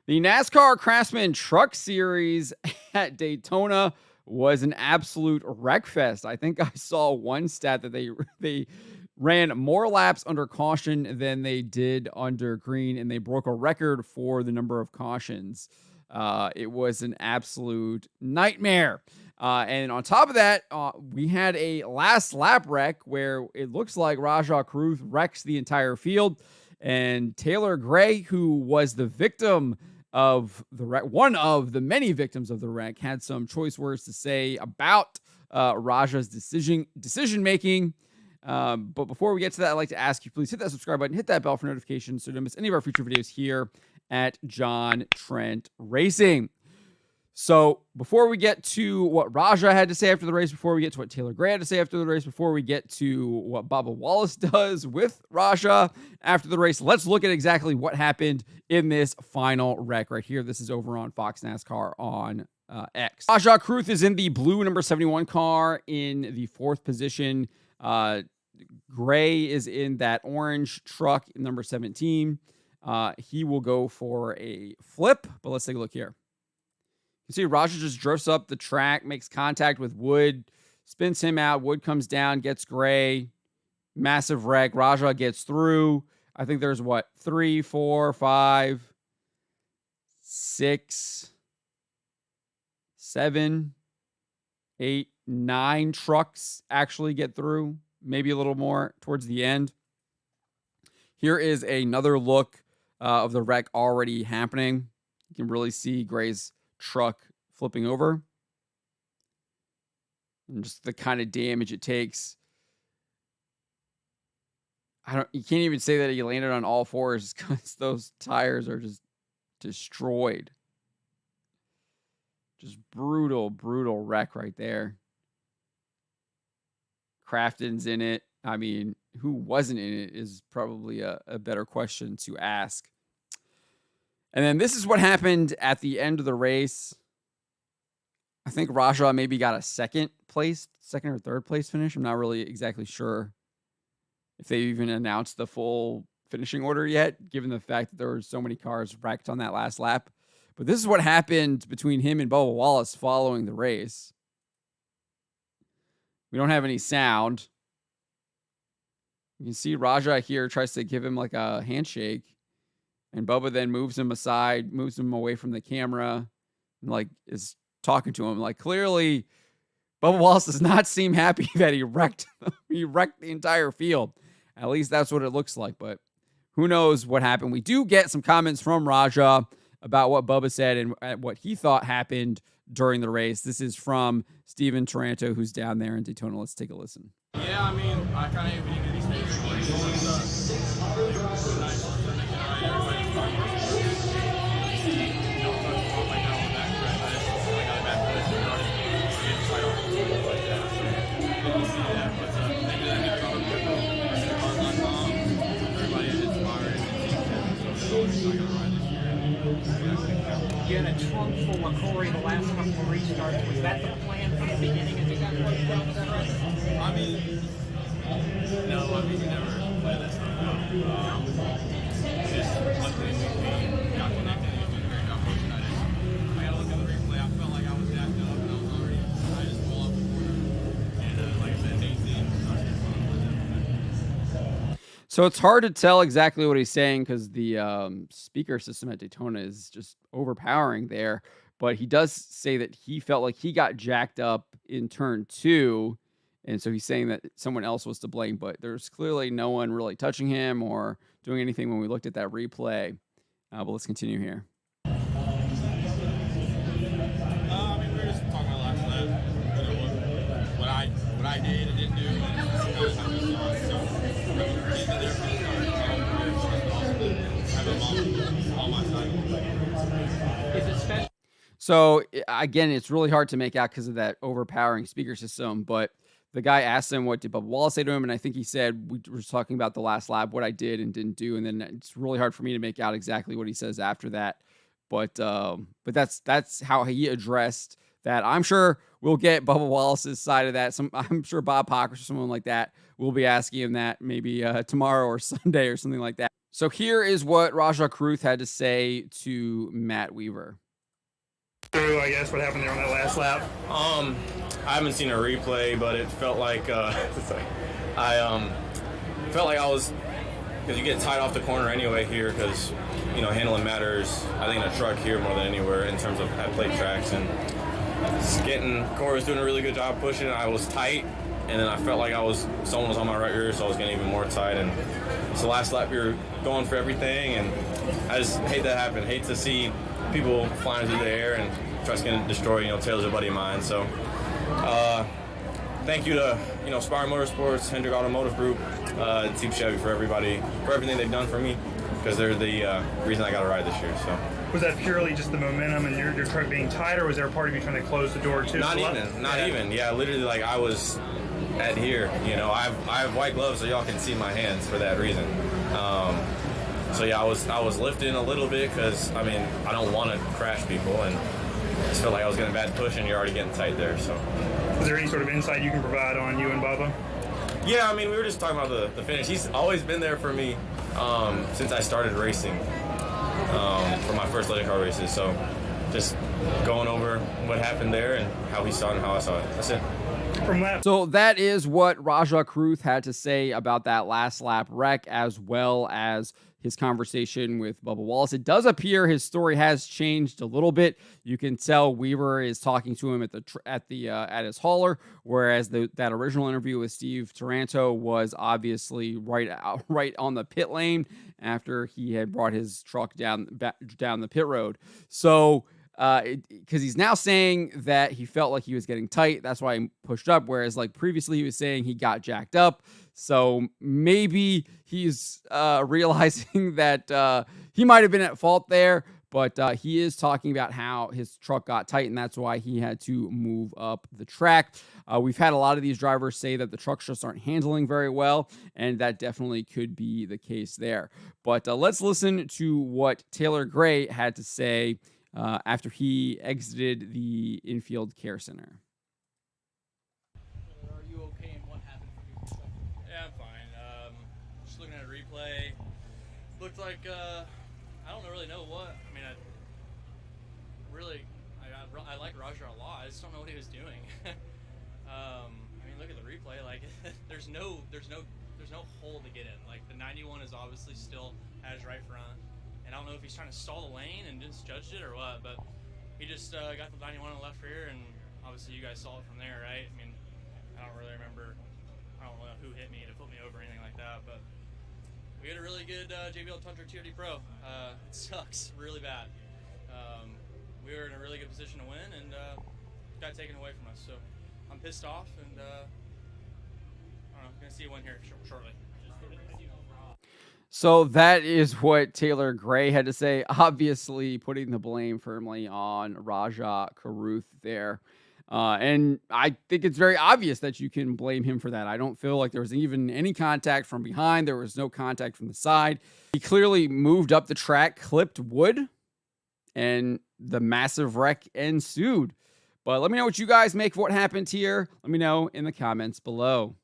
The NASCAR Craftsman Truck Series at Daytona was an absolute wreck fest. I think I saw one stat that they ran more laps under caution than they did under green, and they broke a record for the number of cautions. It was an absolute nightmare. And on top of that, we had a last lap wreck where it looks like Rajah Caruth wrecks the entire field. And Taylor Gray, who was the victim of the wreck, one of the many victims of the wreck, had some choice words to say about Rajah's decision making. But before we get to that, I'd like to ask you, please hit that subscribe button, hit that bell for notifications so you don't miss any of our future videos here at John Trent Racing. So before we get to what Rajah had to say after the race, before we get to what Taylor Gray had to say after the race, before we get to what Bubba Wallace does with Rajah after the race, let's look at exactly what happened in this final wreck right here. This is over on Fox NASCAR on X. Rajah Caruth is in the blue number 71 car in the 4th position. Gray is in that orange truck, number 17. He will go for a flip, but let's take a look here. You see Rajah just drifts up the track, makes contact with Wood, spins him out. Wood comes down, gets Gray. Massive wreck. Rajah gets through. I think there's 3, 4, 5, 6, 7, 8, 9 trucks actually get through. Maybe a little more towards the end. Here is another look of the wreck already happening. You can really see Gray's truck flipping over and just the kind of damage it takes. You can't even say that he landed on all fours because those tires are just destroyed. Just brutal wreck right there. Crafton's in it. I mean, who wasn't in it is probably a better question to ask. And then this is what happened at the end of the race. I think Rajah maybe got a second or third place finish. I'm not really exactly sure if they even announced the full finishing order yet, given the fact that there were so many cars wrecked on that last lap. But this is what happened between him and Bubba Wallace following the race. We don't have any sound. You can see Rajah here tries to give him like a handshake. And Bubba then moves him aside, moves him away from the camera, and is talking to him. Clearly, Bubba Wallace does not seem happy that he wrecked the entire field. At least that's what it looks like. But who knows what happened? We do get some comments from Rajah about what Bubba said and what he thought happened during the race. This is from Steven Taranto, who's down there in Daytona. Let's take a listen. Yeah, I mean, I kind of even these things are nice. You had a trunk full of Corey the last couple of restarts. Was that the plan from the beginning as he got pushed out? Was that right? I mean, no, we never planned that stuff out. Just one thing we got connected and it was a great job coaching. I gotta look at the replay. I felt like I was jacked up and I was already, I just pulled up the corner. And like I said, Daisy started to fun. So it's hard to tell exactly what he's saying because the speaker system at Daytona is just overpowering there. But he does say that he felt like he got jacked up in turn 2. And so he's saying that someone else was to blame. But there's clearly no one really touching him or doing anything when we looked at that replay. But let's continue here. I mean, we were just talking about last night. What I did and didn't do. And how we saw it. So, he's in there for the start. I have him on my side. Is it special? So, again, it's really hard to make out because of that overpowering speaker system. But the guy asked him, what did Bubba Wallace say to him? And I think he said, we were talking about the last lap, what I did and didn't do. And then it's really hard for me to make out exactly what he says after that. But that's how he addressed that. I'm sure we'll get Bubba Wallace's side of that. I'm sure Bob Pockers or someone like that will be asking him that maybe tomorrow or Sunday or something like that. So here is what Rajah Caruth had to say to Matt Weaver. Through, I guess, what happened there on that last lap. I haven't seen a replay, but it felt like I felt like I was, because you get tied off the corner anyway here, because handling matters. I think in a truck here more than anywhere in terms of at plate tracks, and Corey was doing a really good job pushing. I was tight, and then I felt like someone was on my right rear, so I was getting even more tight. And so last lap you're going for everything, and I just hate that happen. Hate to see people flying through the air, and truck's gonna destroy. Taylor's a buddy of mine, so thank you to Spire Motorsports, Hendrick Automotive Group, Team Chevy for everything they've done for me, because they're the reason I got a ride this year. So. Was that purely just the momentum and your truck being tight, or was there a part of you trying to close the door too? Not even. Yeah, literally, like I was at here. I have white gloves, so y'all can see my hands for that reason. So yeah, I was lifting a little bit because I don't want to crash people, and I just felt like I was getting a bad push, and you're already getting tight there. So. Is there any sort of insight you can provide on you and Bubba? Yeah, we were just talking about the finish. He's always been there for me since I started racing. For my first legend car races, so just going over what happened there and how he saw it and how I saw it. That's it. So that is what Rajah Caruth had to say about that last lap wreck, as well as his conversation with Bubba Wallace. It does appear his story has changed a little bit. You can tell Weaver is talking to him at his hauler, whereas that original interview with Steve Taranto was obviously right on the pit lane after he had brought his truck down the pit road. So because he's now saying that he felt like he was getting tight, that's why he pushed up, whereas like previously he was saying he got jacked up. So maybe he's realizing that he might have been at fault there, but he is talking about how his truck got tight, and that's why he had to move up the track. We've had a lot of these drivers say that the trucks just aren't handling very well, and that definitely could be the case there. But let's listen to what Taylor Gray had to say after he exited the infield care center. Are you okay, and what happened from your perspective? Yeah, I'm fine. Just looking at a replay, looked like I don't really know what. I like Rajah a lot. I just don't know what he was doing. Look at the replay. Like, there's no hole to get in. Like, the 91 is obviously still at his right front. And I don't know if he's trying to stall the lane and misjudged it or what, but he just got the 91 on the left rear, and obviously you guys saw it from there, right? I don't really remember. I don't know who hit me to put me over or anything like that, but we had a really good JBL Tundra TRD Pro. It sucks really bad. We were in a really good position to win, and got taken away from us. So I'm pissed off, and I don't know. I'm gonna see a win here shortly. So that is what Taylor Gray had to say, obviously putting the blame firmly on Rajah Caruth there. And I think it's very obvious that you can blame him for that. I don't feel like there was even any contact from behind. There was no contact from the side. He clearly moved up the track, clipped wood, and the massive wreck ensued. But let me know what you guys make of what happened here. Let me know in the comments below.